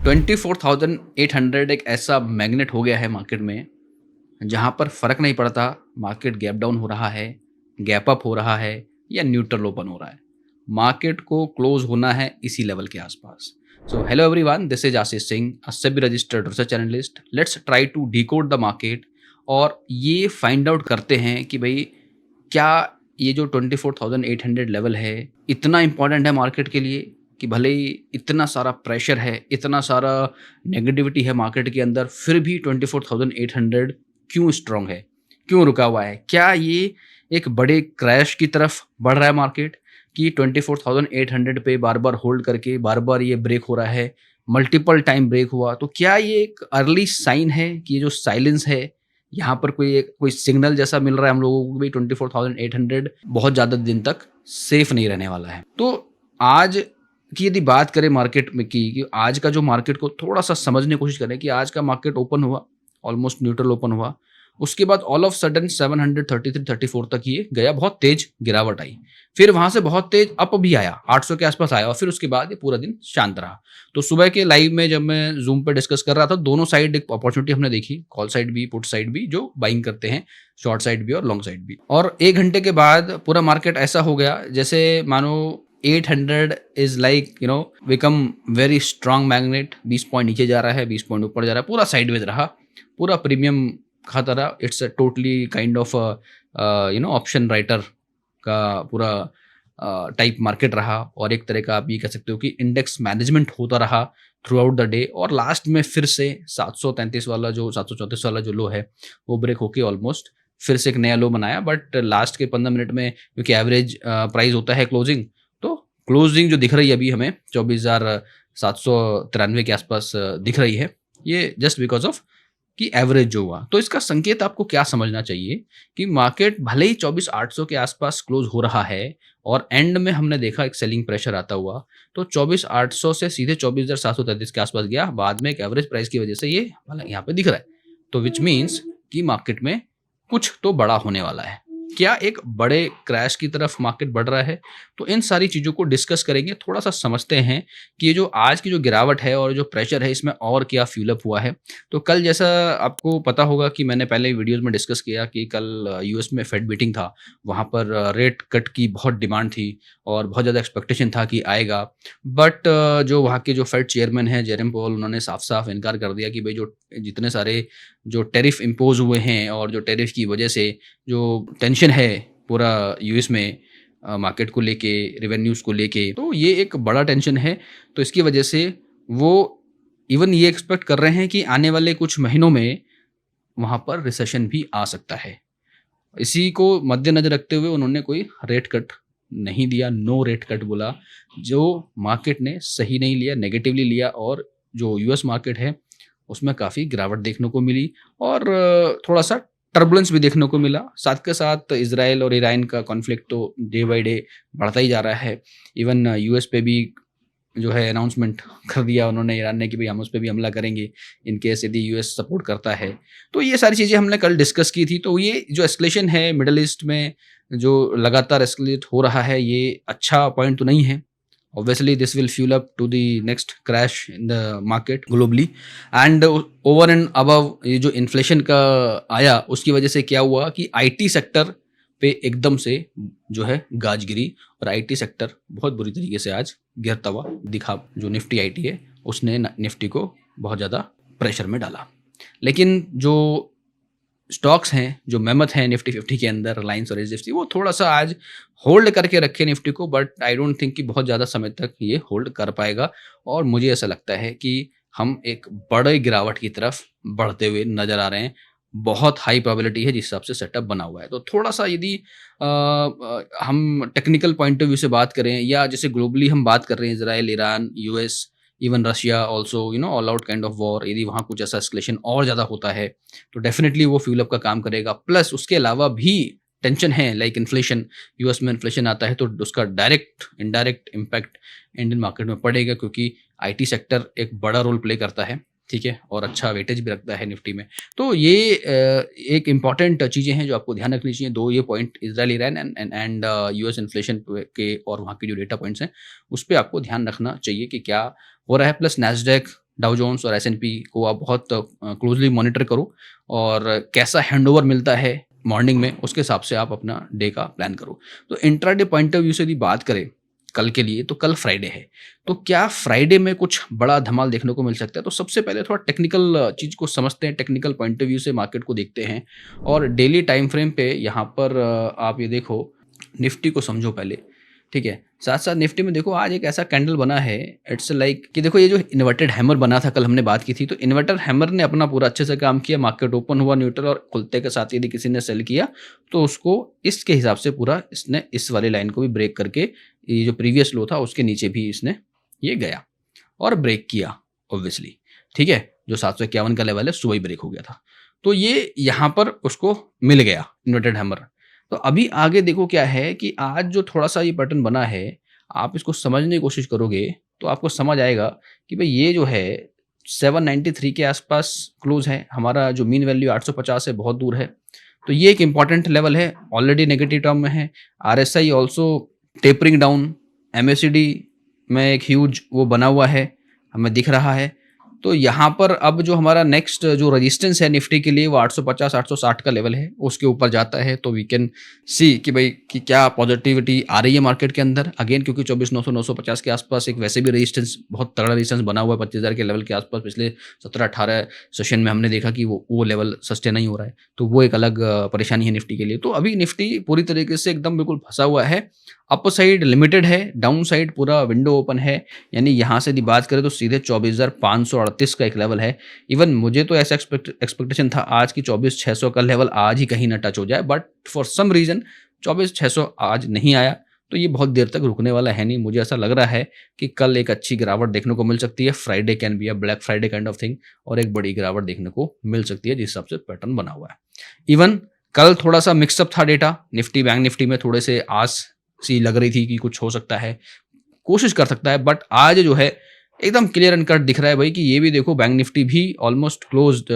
24,800 एक ऐसा मैग्नेट हो गया है मार्केट में, जहाँ पर फ़र्क नहीं पड़ता मार्केट गैप डाउन हो रहा है, गैप अप हो रहा है या न्यूट्रल ओपन हो रहा है। मार्केट को क्लोज़ होना है इसी लेवल के आसपास। So hello everyone, this is Ashish Singh, a SEBI registered research analyst. Let's try to decode the market और ये फाइंड आउट करते हैं कि भई क्या ये जो 24,800 लेवल है, इतना इम्पोर्टेंट है मार्केट के लिए कि भले ही इतना सारा प्रेशर है, इतना सारा नेगेटिविटी है मार्केट के अंदर, फिर भी 24,800 क्यों स्ट्रॉन्ग है? क्यों रुका हुआ है? क्या ये एक बड़े क्रैश की तरफ बढ़ रहा है मार्केट कि 24,800 पे बार-बार होल्ड करके बार-बार ये ब्रेक हो रहा है, मल्टीपल टाइम ब्रेक हुआ, तो क्या ये एक अर्ली साइन है कि ये जो साइलेंस है, यहाँ पर कोई सिग्नल जैसा मिल रहा है हम लोगों को भी 24,800 बहुत ज़्यादा दिन तक सेफ नहीं रहने वाला है। तो आज की यदि बात करें मार्केट में कि आज का जो मार्केट को थोड़ा-सा समझने की कोशिश करें कि आज का मार्केट ओपन हुआ, ऑलमोस्ट न्यूट्रल ओपन हुआ। उसके बाद ऑल ऑफ सडन 733-34 तक ये गया, बहुत तेज गिरावट आई। फिर वहाँ से बहुत तेज अप भी आया, 800 के आसपास आया और फिर उसके बाद ये पूरा दिन शांत रहा। तो सुबह के लाइव में जब मैं ज़ूम पे डिस्कस कर रहा था, दोनों साइड एक अपॉर्चुनिटी हमने देखी, कॉल साइड भी, पुट साइड भी, जो बाइंग करते हैं, शॉर्ट साइड भी और लॉन्ग साइड भी। और 1 घंटे के बाद पूरा मार्केट ऐसा हो गया जैसे मानो 800 is like become very strong magnet. 20 point नीचे जा रहा है, 20 पॉइंट ऊपर जा रहा है, पूरा साइडवेज रहा, पूरा प्रीमियम खाता रहा। It's a totally kind of option writer का पूरा टाइप मार्केट रहा और एक तरह का आप ये कह सकते हो कि इंडेक्स मैनेजमेंट होता रहा थ्रू आउट द डे। और लास्ट में फिर से 734 वाला जो लो है वो ब्रेक होके ऑलमोस्ट फिर से एक नया लो बनाया। बट लास्ट के 15 मिनट में क्योंकि एवरेज प्राइस होता है क्लोजिंग, तो क्लोजिंग जो दिख रही है अभी हमें 24,793 के आसपास दिख रही है, ये जस्ट बिकॉज ऑफ कि एवरेज जो हुआ। तो इसका संकेत आपको क्या समझना चाहिए कि मार्केट भले ही 24,800 के आसपास क्लोज हो रहा है और एंड में हमने देखा एक सेलिंग प्रेशर आता हुआ, तो 24,800 से सीधे 24,733 के आसपास गया, बाद में एक एवरेज प्राइस की वजह से ये यहाँ पे दिख रहा है। तो विच मीन्स कि मार्केट में कुछ तो बड़ा होने वाला है। क्या एक बड़े क्रैश की तरफ मार्केट बढ़ रहा है? तो इन सारी चीज़ों को डिस्कस करेंगे, थोड़ा-सा समझते हैं कि ये जो आज की जो गिरावट है और जो प्रेशर है, इसमें और क्या फ्यूल अप हुआ है। तो कल जैसा आपको पता होगा कि मैंने पहले वीडियोज़ में डिस्कस किया कि कल यूएस में फेड मीटिंग था, वहाँ पर रेट कट की बहुत डिमांड थी और बहुत ज़्यादा एक्सपेक्टेशन था कि आएगा। बट जो वहाँ के जो फेड चेयरमैन हैं जेरम पोवेल, उन्होंने साफ-साफ इनकार कर दिया कि भई जो जितने सारे जो टैरिफ इम्पोज़ हुए हैं और जो टैरिफ की वजह से जो टेंशन है पूरा यूएस में मार्केट को लेके, रेवेन्यूज़ को लेके, तो ये एक बड़ा टेंशन है। तो इसकी वजह से वो इवन ये एक्सपेक्ट कर रहे हैं कि आने वाले कुछ महीनों में वहाँ पर रिसेशन भी आ सकता है। इसी को मद्देनज़र रखते हुए उन्होंने कोई रेट कट नहीं दिया, नो रेट कट बोला, जो मार्केट ने सही नहीं लिया, नेगेटिवली लिया और जो यूएस मार्केट है उसमें काफ़ी गिरावट देखने को मिली और थोड़ा-सा टर्बुलेंस भी देखने को मिला। साथ के साथ इज़राइल और ईरान का कॉन्फ्लिक्ट तो डे बाय डे बढ़ता ही जा रहा है। इवन यूएस पे भी जो है अनाउंसमेंट कर दिया उन्होंने, ईरान ने, कि भाई हम उस पे भी हमला करेंगे इन केस यदि यूएस सपोर्ट करता है। तो ये सारी चीज़ें हमने कल डिस्कस की थी। तो ये जो एस्केलेशन है मिडल ईस्ट में, जो लगातार एस्केलेट हो रहा है, ये अच्छा पॉइंट तो नहीं है। Obviously, this will fuel up to the next crash in the market globally and over and above ये जो इन्फ्लेशन का आया उसकी वजह से क्या हुआ कि आईटी सेक्टर पे एकदम से जो है गाज गिरी और आईटी सेक्टर बहुत बुरी तरीके से आज गिरता हुआ दिखा। जो निफ्टी आईटी है उसने निफ्टी को बहुत ज़्यादा प्रेशर में डाला। लेकिन जो स्टॉक्स हैं, जो मेमथ हैं निफ्टी 50 के अंदर, रिलायंस और एचडीएफसी, वो थोड़ा-सा आज होल्ड करके रखे निफ्टी को, बट आई डोंट थिंक कि बहुत ज़्यादा समय तक ये होल्ड कर पाएगा और मुझे ऐसा लगता है कि हम एक बड़े गिरावट की तरफ बढ़ते हुए नज़र आ रहे हैं। बहुत हाई प्रोबेबिलिटी है जिस हिसाब से सेटअप बना हुआ है। तो थोड़ा-सा यदि हम टेक्निकल पॉइंट ऑफ व्यू से बात करें या जैसे ग्लोबली हम बात कर रहे हैं, Israel, Iran, US, even Russia also, all out kind of war, यदि वहाँ कुछ ऐसा एस्केलेशन और ज़्यादा होता है तो डेफिनेटली वो फ्यूल अप का काम करेगा। प्लस उसके अलावा भी टेंशन है, लाइक इन्फ्लेशन। यूएस में इन्फ्लेशन आता है तो उसका direct indirect impact Indian market में पड़ेगा, क्योंकि आईटी सेक्टर एक बड़ा रोल प्ले करता है, ठीक है, और अच्छा वेटेज भी रखता है निफ्टी में। तो ये एक इम्पॉर्टेंट चीज़ें हैं जो आपको ध्यान रखनी चाहिए। दो ये point, Israel, Iran and US inflation के और वहाँ के जो डेटा पॉइंट्स हैं उस पर आपको ध्यान रखना चाहिए कि क्या हो रहा है। प्लस नैस्डैक डाउ जोन्स और एस&पी को आप बहुत क्लोजली मॉनिटर करो और कैसा हैंडओवर मिलता है मॉर्निंग में, उसके हिसाब से आप अपना डे का प्लान करो। तो इंट्राडे पॉइंट ऑफ व्यू से यदि बात करें कल के लिए, तो कल फ्राइडे है, तो क्या फ्राइडे में कुछ बड़ा धमाल देखने को मिल सकता है? तो सबसे पहले थोड़ा टेक्निकल चीज़ को समझते हैं, टेक्निकल पॉइंट ऑफ व्यू से मार्केट को देखते हैं और डेली टाइम फ्रेम पे यहाँ पर आप ये देखो, निफ्टी को समझो पहले, ठीक है? साथ साथ निफ्टी में देखो आज एक ऐसा कैंडल बना है, इट्स लाइक कि देखो ये जो इन्वर्टेड हैमर बना था, कल हमने बात की थी, तो इन्वर्टर हैमर ने अपना पूरा अच्छे से काम किया, मार्केट ओपन हुआ न्यूट्रल और खुलते के साथ यदि किसी ने सेल किया तो उसको इसके हिसाब से पूरा इसने इस वाली लाइन को भी ब्रेक करके ये जो प्रीवियस लो था उसके नीचे भी इसने ये गया और ब्रेक किया ऑब्वियसली, ठीक है? जो 751 का लेवल है सुबह ही ब्रेक हो गया था, तो ये यहाँ पर उसको मिल गया इन्वर्टेड हैमर। तो अभी आगे देखो क्या है कि आज जो थोड़ा-सा ये पैटर्न बना है, आप इसको समझने की कोशिश करोगे तो आपको समझ आएगा कि भई ये जो है 793 के आसपास क्लोज़ है, हमारा जो मीन वैल्यू 850 है, बहुत दूर है। तो ये एक इम्पॉर्टेंट लेवल है, ऑलरेडी नेगेटिव टर्म में है। RSI also tapering down, MACD में एक ह्यूज वो बना हुआ है, हमें दिख रहा है। तो यहाँ पर अब जो हमारा नेक्स्ट जो रेजिस्टेंस है निफ्टी के लिए वो 850-860 का लेवल है, उसके ऊपर जाता है तो वी कैन सी कि भाई कि क्या पॉजिटिविटी आ रही है मार्केट के अंदर अगेन, क्योंकि 24,900-950 के आसपास एक वैसे भी रेजिस्टेंस, बहुत तगड़ा रेजिस्टेंस बना हुआ है 25,000 के लेवल के आसपास। पिछले 17-18 सेशन में हमने देखा कि वो लेवल सस्टेन नहीं हो रहा है, तो वो एक अलग परेशानी है निफ्टी के लिए। तो अभी निफ्टी पूरी तरीके से एकदम बिल्कुल फंसा हुआ है, अप साइड लिमिटेड है, डाउन साइड पूरा विंडो ओपन है, यानी यहाँ से यदि बात करें तो सीधे 24,538 का एक लेवल है। इवन मुझे तो ऐसा एक्सपेक्टेशन था आज की 24,600 का लेवल आज ही कहीं ना टच हो जाए, बट फॉर सम रीज़न 24,600 आज नहीं आया, तो ये बहुत देर तक रुकने वाला है नहीं। मुझे ऐसा लग रहा है कि कल एक अच्छी गिरावट देखने को मिल सकती है, Friday can be a black Friday kind of thing, और एक बड़ी गिरावट देखने को मिल सकती है जिस हिसाब से पैटर्न बना हुआ है। इवन कल थोड़ा सा मिक्सअप था डेटा, निफ्टी बैंक निफ्टी में थोड़े से आस सी लग रही थी कि कुछ हो सकता है, कोशिश कर सकता है, बट आज जो है एकदम क्लियर एंड कट दिख रहा है भाई कि ये भी देखो बैंक निफ्टी भी ऑलमोस्ट क्लोज्ड,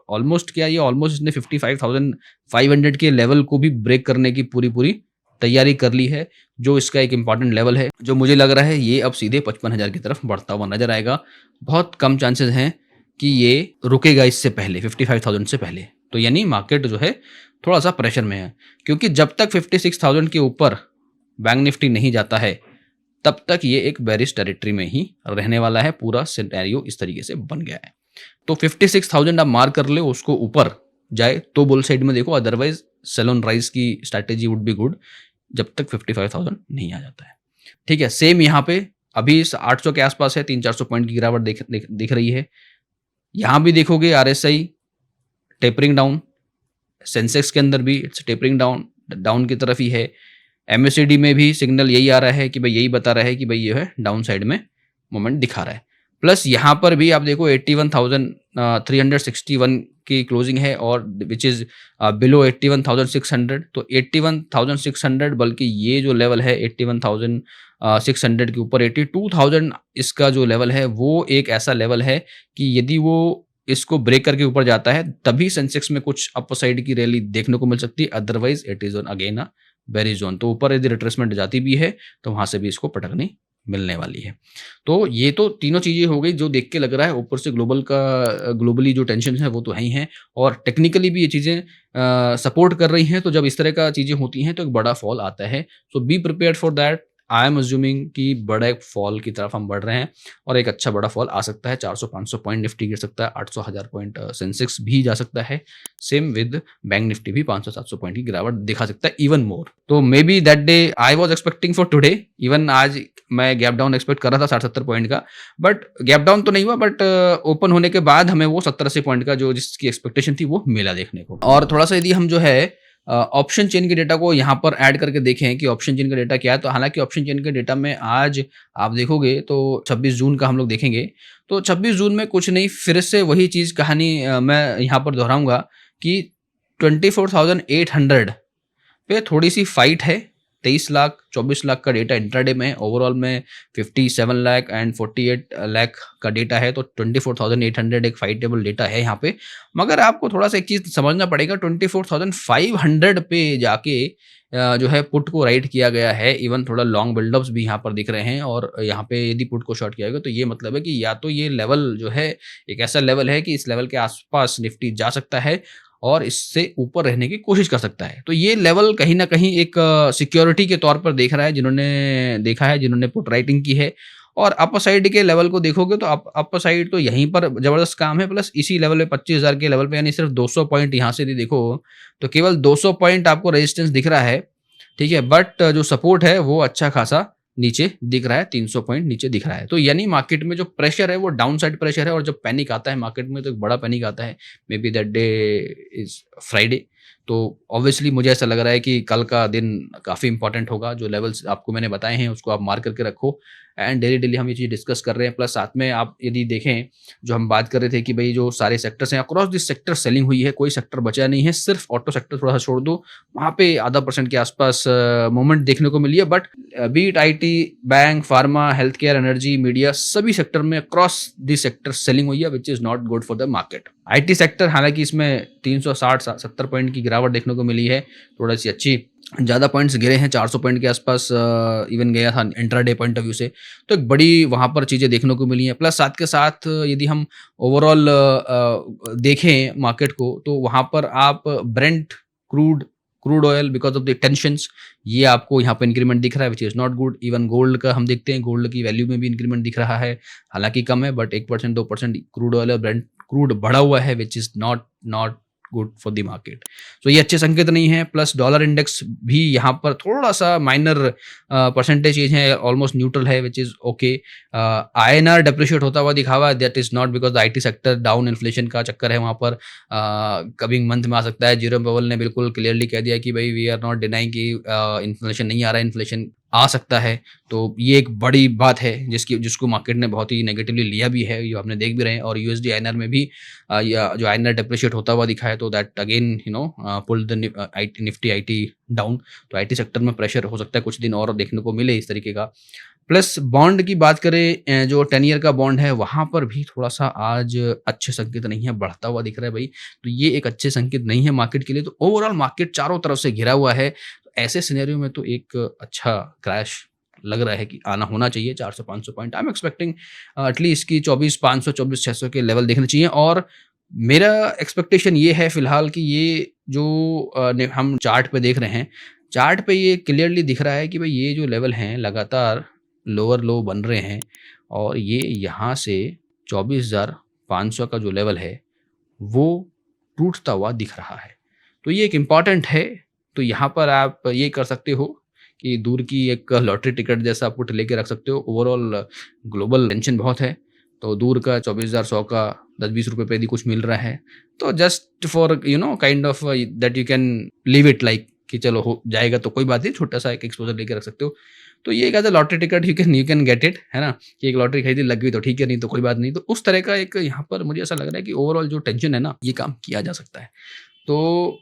ऑलमोस्ट क्या ये ऑलमोस्ट इसने 55,500 के लेवल को भी ब्रेक करने की पूरी तैयारी कर ली है, जो इसका एक इंपॉर्टेंट लेवल है, जो मुझे लग रहा है ये अब सीधे 55,000 की तरफ बढ़ता हुआ नजर आएगा। बहुत कम चांसेस हैं कि ये रुकेगा इससे पहले 55,000 से पहले, तो यानी मार्केट जो है थोड़ा सा प्रेशर में है, क्योंकि जब तक 56,000 के ऊपर बैंक निफ्टी नहीं जाता है तब तक ये एक बेरिश टेरिटरी में ही रहने वाला है। पूरा सिनेरियो इस तरीके से बन गया है, तो 56,000 आप मार्क कर ले, उसको ऊपर जाए तो बुल साइड में देखो, अदरवाइज सेल ऑन राइज की स्ट्रैटेजी वुड बी गुड जब तक 55,000 नहीं आ जाता है, ठीक है? सेम यहाँ पे अभी 800 के आसपास है, 300-400 पॉइंट की गिरावट दिख रही है। यहाँ भी देखोगे आरएसआई टेपरिंग डाउन, सेंसेक्स के अंदर भी इट्स टेपरिंग डाउन की तरफ ही है। एमएससीडी में भी सिग्नल यही आ रहा है कि भाई, यही बता रहा है कि भाई ये है डाउन साइड में मोमेंट दिखा रहा है। प्लस यहाँ पर भी आप देखो 81,361 की क्लोजिंग है और विच इज़ बिलो 81,600, तो 81,600 बल्कि ये जो लेवल है 81,600 के ऊपर 82,000 इसका जो लेवल है वो एक ऐसा लेवल है कि यदि वो इसको ब्रेक करके ऊपर जाता है तभी सेंसेक्स में कुछ अप साइड की रैली देखने को मिल सकती है, otherwise it is again a bearish zone. तो ऊपर यदि रिट्रेसमेंट जाती भी है तो वहां से भी इसको पटकनी मिलने वाली है। तो ये तो तीनों चीजें हो गई जो देख के लग रहा है, ऊपर से ग्लोबली जो टेंशन है वो तो है ही है, और टेक्निकली भी ये चीजें सपोर्ट कर रही हैं। तो जब इस तरह का चीजें होती हैं तो एक बड़ा फॉल आता है, so be prepared for that. I am assuming कि बड़े फॉल की तरफ हम बढ़ रहे हैं और एक अच्छा बड़ा फॉल आ सकता है, 400-500 पॉइंट निफ्टी गिर सकता है, 800-1000 पॉइंट सेंसेक्स भी जा सकता है, सेम विद बैंक निफ्टी भी 500-700 पॉइंट की गिरावट दिखा सकता है, इवन मोर। तो may be that day I was expecting for today, even आज मैं गैप डाउन एक्सपेक्ट कर रहा था 60-70 पॉइंट का, बट गैप डाउन तो नहीं हुआ, बट ओपन होने के बाद हमें वो 70-80 पॉइंट का जो जिसकी एक्सपेक्टेशन थी वो मिला देखने को। और थोड़ा सा यदि हम जो है ऑप्शन चेन के डेटा को यहाँ पर ऐड करके देखें कि ऑप्शन चेन का डेटा क्या है, तो हालांकि ऑप्शन चेन के डेटा में आज आप देखोगे तो 26 जून का हम लोग देखेंगे, तो 26 जून में कुछ नहीं, फिर से वही चीज़ कहानी मैं यहाँ पर दोहराऊंगा कि 24,800 पे थोड़ी सी फाइट है। 23 लाख 24 लाख का डेटा इंट्राडे में है, ओवरऑल में 57 लाख एंड 48 लाख का डेटा है, तो 24,800 एक फाइटेबल डेटा है यहाँ पे। मगर आपको थोड़ा सा एक चीज़ समझना पड़ेगा, 24,500 पे जाके जो है पुट को राइट किया गया है, इवन थोड़ा लॉन्ग बिल्डअप्स भी यहाँ पर दिख रहे हैं और यहाँ पे यदि पुट को शॉर्ट किया गया तो ये मतलब है कि या तो ये लेवल जो है एक ऐसा लेवल है कि इस लेवल के आसपास निफ्टी जा सकता है और इससे ऊपर रहने की कोशिश कर सकता है। तो ये लेवल कहीं न कहीं एक सिक्योरिटी के तौर पर देख रहा है जिन्होंने पुट राइटिंग की है। और अपर साइड के लेवल को देखोगे तो अपर साइड तो यहीं पर ज़बरदस्त काम है, प्लस इसी लेवल पे 25,000 के लेवल पे, यानी सिर्फ 200 पॉइंट यहाँ से यदि देखो तो केवल 200 पॉइंट आपको रेजिस्टेंस दिख रहा है, ठीक है? बट जो सपोर्ट है वो अच्छा खासा नीचे दिख रहा है, 300 पॉइंट नीचे दिख रहा है। तो यानी मार्केट में जो प्रेशर है वो डाउन साइड प्रेशर है, और जब पैनिक आता है मार्केट में तो एक बड़ा पैनिक आता है। May be that day is Friday. तो ऑब्वियसली मुझे ऐसा लग रहा है कि कल का दिन काफ़ी इंपॉर्टेंट होगा। जो लेवल्स आपको मैंने बताए हैं उसको आप मार्क करके रखो, एंड डेली हम ये चीज़ डिस्कस कर रहे हैं। प्लस साथ में आप यदि देखें, जो हम बात कर रहे थे कि भाई जो सारे सेक्टर्स हैं अक्रॉस दिस सेक्टर सेलिंग हुई है, कोई सेक्टर बचा नहीं है, सिर्फ ऑटो सेक्टर थोड़ा सा छोड़ दो, वहाँ पे आधा % के आसपास मूवमेंट देखने को मिली है। But beat IT, bank, pharma, health care, energy, media, सभी सेक्टर में अक्रॉस दिस सेक्टर सेलिंग हुई है, which is not good for the market. IT sector हालांकि इसमें 360-70 पॉइंट की गिरावट देखने को मिली है, थोड़ी सी अच्छी, ज़्यादा पॉइंट्स गिरे हैं, 400 पॉइंट के आसपास इवन गया था इंट्राडे पॉइंट ऑफ व्यू से। तो एक बड़ी वहाँ पर चीज़ें देखने को मिली हैं। प्लस साथ के साथ यदि हम ओवरऑल देखें मार्केट को, तो वहाँ पर आप Brent crude oil because of the tensions, ये आपको यहाँ पे इंक्रीमेंट दिख रहा है, which is not good. Even gold का हम देखते हैं, गोल्ड की वैल्यू में भी इंक्रीमेंट दिख रहा है, हालांकि कम है, बट 1% 2% क्रूड ऑयल और ब्रेंट क्रूड बढ़ा हुआ है, which is not good for the market. तो ये अच्छे संकेत नहीं है। प्लस डॉलर इंडेक्स भी यहाँ पर थोड़ा सा माइनर परसेंटेज चीज है, ऑलमोस्ट न्यूट्रल है, which is okay. INR depreciate होता हुआ दिखा हुआ है, that is not because the IT sector down, inflation का चक्कर है वहाँ पर, कमिंग मंथ में आ सकता है। जेरोम पावेल ने बिल्कुल क्लियरली कह दिया कि भाई वी आर नॉट डिनाइंग कि इन्फ्लेशन नहीं आ रहा है, इन्फ्लेशन आ सकता है। तो ये एक बड़ी बात है जिसको मार्केट ने बहुत ही नेगेटिवली लिया भी है, ये आपने देख भी रहे हैं। और USD INR में भी जो INR डेप्रिशिएट होता हुआ दिखा है, तो that again pull the Nifty IT down. तो IT सेक्टर में प्रेशर हो सकता है कुछ दिन और देखने को मिले इस तरीके का। प्लस बॉन्ड की बात करें, जो 10 ईयर का बॉन्ड है वहाँ पर भी थोड़ा सा आज अच्छे संकेत नहीं है, बढ़ता हुआ दिख रहा है भाई। तो ये एक अच्छे संकेत नहीं है मार्केट के लिए। तो ओवरऑल मार्केट चारों तरफ से घिरा हुआ है, ऐसे सिनेरियो में तो एक अच्छा क्रैश लग रहा है कि आना होना चाहिए 400-500 point. I am expecting at least की 24,500 24,600 के लेवल देखने चाहिए। और मेरा एक्सपेक्टेशन ये है फिलहाल कि ये जो हम चार्ट पे देख रहे हैं, चार्ट पे ये क्लियरली दिख रहा है कि भाई ये जो लेवल हैं लगातार लोअर लो बन रहे हैं, और ये यहाँ से 24,500 का जो लेवल है वो टूटता हुआ दिख रहा है। तो ये एक इम्पॉर्टेंट है। तो यहाँ पर आप ये कर सकते हो कि दूर की एक लॉटरी टिकट जैसा पुट लेके रख सकते हो। ओवरऑल ग्लोबल टेंशन बहुत है, तो दूर का 24,100 का 10-20 रुपये पे यदि कुछ मिल रहा है, तो just for kind of that you can leave it like कि चलो हो जाएगा तो कोई बात नहीं, छोटा सा एक एक्सपोजर लेके रख सकते हो। तो ये एक ऐसा lottery ticket you can get it, है ना, कि एक लॉटरी खरीदी, लग गई तो ठीक है, नहीं तो कोई बात नहीं। तो उस तरह का एक यहाँ पर मुझे ऐसा लग रहा है कि ओवरऑल जो टेंशन है ना, ये काम किया जा सकता है। तो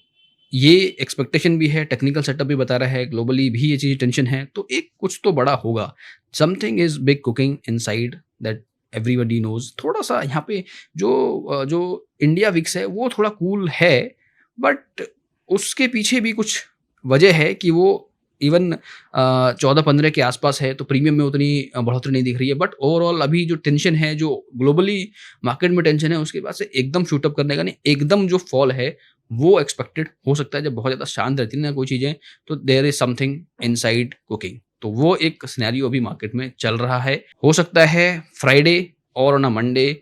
ये एक्सपेक्टेशन भी है, टेक्निकल सेटअप भी बता रहा है, ग्लोबली भी ये चीज़ टेंशन है, तो एक कुछ तो बड़ा होगा। Something is big cooking inside that everybody knows. थोड़ा सा यहाँ पे जो इंडिया विक्स है वो थोड़ा कूल है, बट उसके पीछे भी कुछ वजह है कि वो इवन 14-15 के आसपास है, तो प्रीमियम में उतनी बढ़ोतरी नहीं दिख रही है। बट ओवरऑल अभी जो टेंशन है, जो ग्लोबली मार्केट में टेंशन है, उसके बाद से एकदम शूटअप करने का नहीं, एकदम जो फॉल है वो एक्सपेक्टेड हो सकता है। जब बहुत ज़्यादा शांत रहती है ना कोई चीज़ें, तो there is something inside cooking. तो वो एक सिनेरियो अभी मार्केट में चल रहा है। हो सकता है फ्राइडे और on a Monday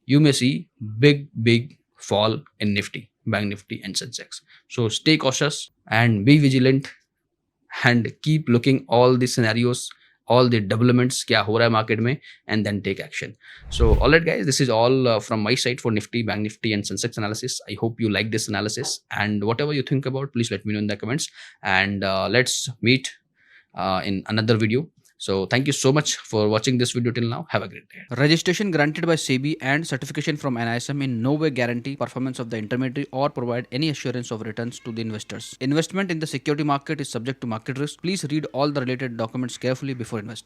you may see big fall in Nifty, Bank Nifty and Sensex. So stay cautious and be vigilant and keep looking all the scenarios, all the developments क्या हो रहा है market में, and then take action. So all right guys, this is all from my side for Nifty, Bank Nifty and Sensex analysis. I hope you like this analysis, and whatever you think about, please let me know in the comments, and let's meet in another video. So thank you so much for watching this video till now. Have a great day. Registration granted by SEBI and certification from NISM in no way guarantee performance of the intermediary or provide any assurance of returns to the investors. Investment in the security market is subject to market risk. Please read all the related documents carefully before investing.